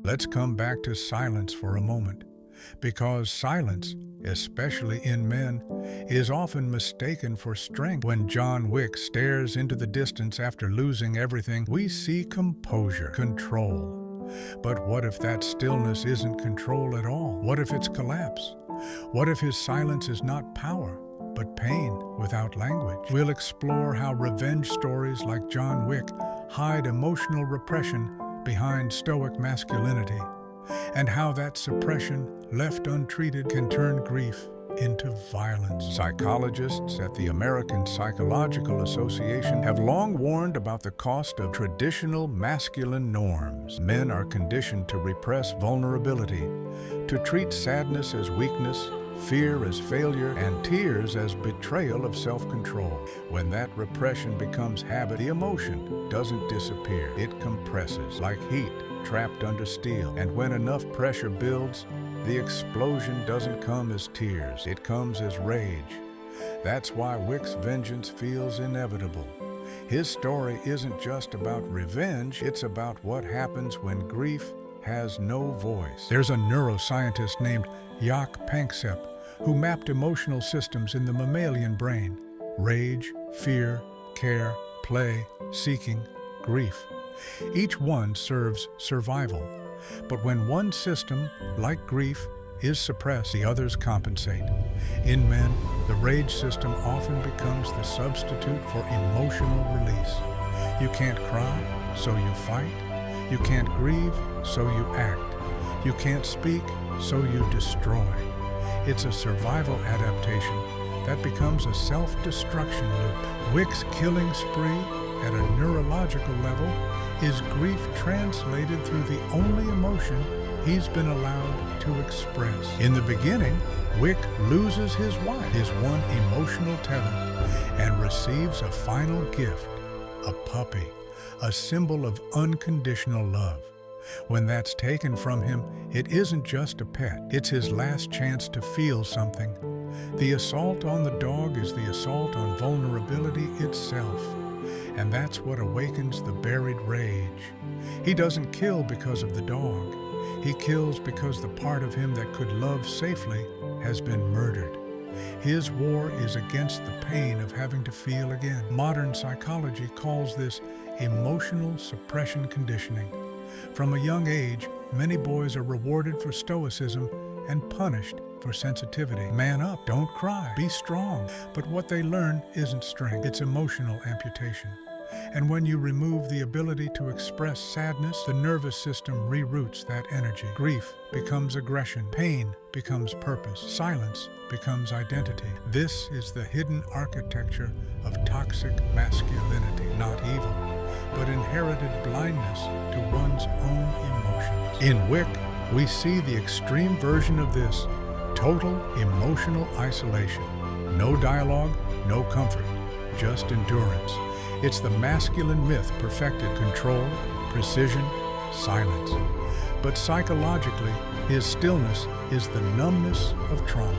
Let's come back to silence for a moment, because silence, especially in men, is often mistaken for strength. When John Wick stares into the distance after losing everything, we see composure, control. But what if that stillness isn't control at all? What if it's collapse? What if his silence is not power, but pain without language? We'll explore how revenge stories like John Wick hide emotional repression behind stoic masculinity, and how that suppression, left untreated, can turn grief into violence. Psychologists at the American Psychological Association have long warned about the cost of traditional masculine norms. Men are conditioned to repress vulnerability, to treat sadness as weakness, fear as failure, and tears as betrayal of self-control. When that repression becomes habit, the emotion doesn't disappear. It compresses like heat trapped under steel. And when enough pressure builds, the explosion doesn't come as tears, it comes as rage. That's why Wick's vengeance feels inevitable. His story isn't just about revenge, it's about what happens when grief has no voice. There's a neuroscientist named Jaak Panksepp who mapped emotional systems in the mammalian brain: rage, fear, care, play, seeking, grief. Each one serves survival. But when one system, like grief, is suppressed, the others compensate. In men, the rage system often becomes the substitute for emotional release. You can't cry, so you fight. You can't grieve, so you act. You can't speak, so you destroy. It's a survival adaptation that becomes a self-destruction loop. Wick's killing spree, at a neurological level, is grief translated through the only emotion he's been allowed to express. In the beginning, Wick loses his wife, his one emotional tether, and receives a final gift, a puppy, a symbol of unconditional love. When that's taken from him, it isn't just a pet, it's his last chance to feel something. The assault on the dog is the assault on vulnerability itself. And that's what awakens the buried rage. He doesn't kill because of the dog. He kills because the part of him that could love safely has been murdered. His war is against the pain of having to feel again. Modern psychology calls this emotional suppression conditioning. From a young age, many boys are rewarded for stoicism and punished for sensitivity. Man up, don't cry, be strong. But what they learn isn't strength, it's emotional amputation. And when you remove the ability to express sadness, the nervous system reroutes that energy. Grief becomes aggression, pain becomes purpose, silence becomes identity. This is the hidden architecture of toxic masculinity, not evil, but inherited blindness to one's own emotions. In Wick, we see the extreme version of this: total emotional isolation. No dialogue, no comfort, just endurance. It's the masculine myth perfected: control, precision, silence. But psychologically, his stillness is the numbness of trauma.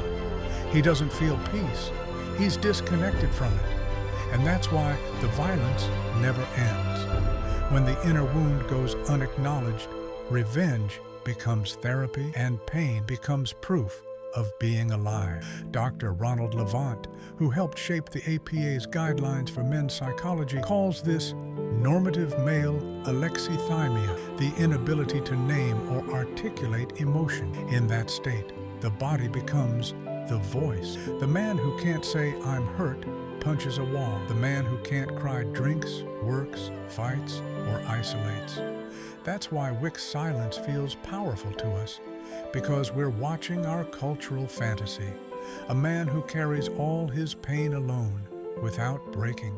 He doesn't feel peace. He's disconnected from it. And that's why the violence never ends. When the inner wound goes unacknowledged, revenge becomes therapy and pain becomes proof of being alive. Dr. Ronald Levant, who helped shape the APA's guidelines for men's psychology, calls this normative male alexithymia, the inability to name or articulate emotion. In that state, the body becomes the voice. The man who can't say "I'm hurt" punches a wall. The man who can't cry drinks, works, fights, or isolates. That's why Wick's silence feels powerful to us, because we're watching our cultural fantasy, a man who carries all his pain alone without breaking.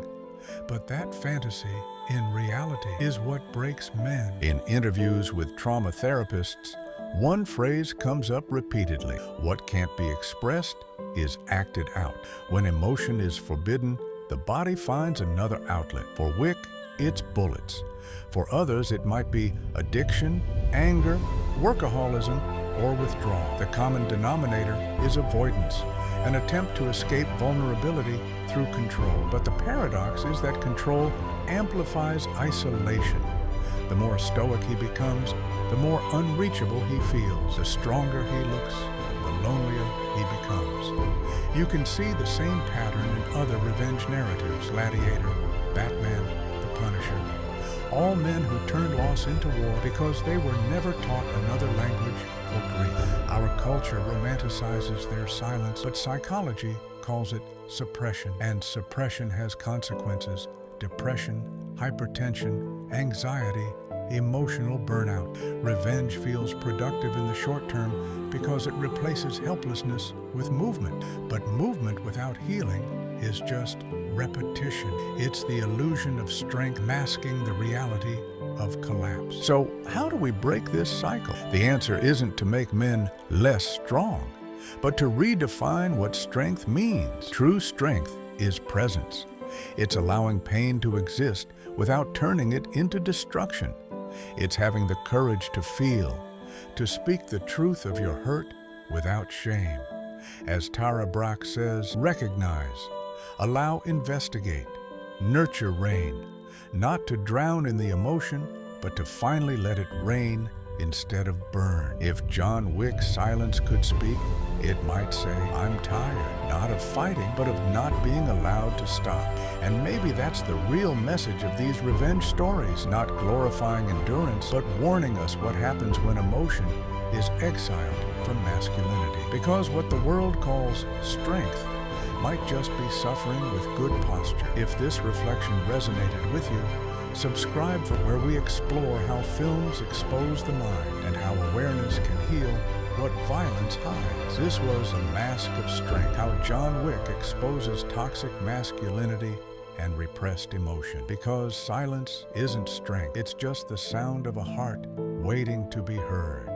But that fantasy, in reality, is what breaks men. In interviews with trauma therapists, one phrase comes up repeatedly: what can't be expressed is acted out. When emotion is forbidden, the body finds another outlet. For Wick, it's bullets. For others, it might be addiction, anger, workaholism, or withdrawal. The common denominator is avoidance, an attempt to escape vulnerability through control. But the paradox is that control amplifies isolation. The more stoic he becomes, the more unreachable he feels. The stronger he looks, the lonelier he becomes. You can see the same pattern in other revenge narratives: Gladiator, Batman, The Punisher. All men who turned loss into war because they were never taught another language for grief. Our culture romanticizes their silence, but psychology calls it suppression. And suppression has consequences: depression, hypertension, anxiety, emotional burnout. Revenge feels productive in the short term because it replaces helplessness with movement. But movement without healing is just repetition. It's the illusion of strength masking the reality of collapse. So how do we break this cycle? The answer isn't to make men less strong, but to redefine what strength means. True strength is presence. It's allowing pain to exist without turning it into destruction. It's having the courage to feel, to speak the truth of your hurt without shame. As Tara Brach says, recognize, allow, investigate, nurture rain, not to drown in the emotion, but to finally let it rain instead of burn. If John Wick's silence could speak, it might say, I'm tired, not of fighting, but of not being allowed to stop. And maybe that's the real message of these revenge stories, not glorifying endurance, but warning us what happens when emotion is exiled from masculinity. Because what the world calls strength might just be suffering with good posture. If this reflection resonated with you, subscribe for where we explore how films expose the mind and how awareness can heal what violence hides. This was A Mask of Strength, how John Wick exposes toxic masculinity and repressed emotion. Because silence isn't strength, it's just the sound of a heart waiting to be heard.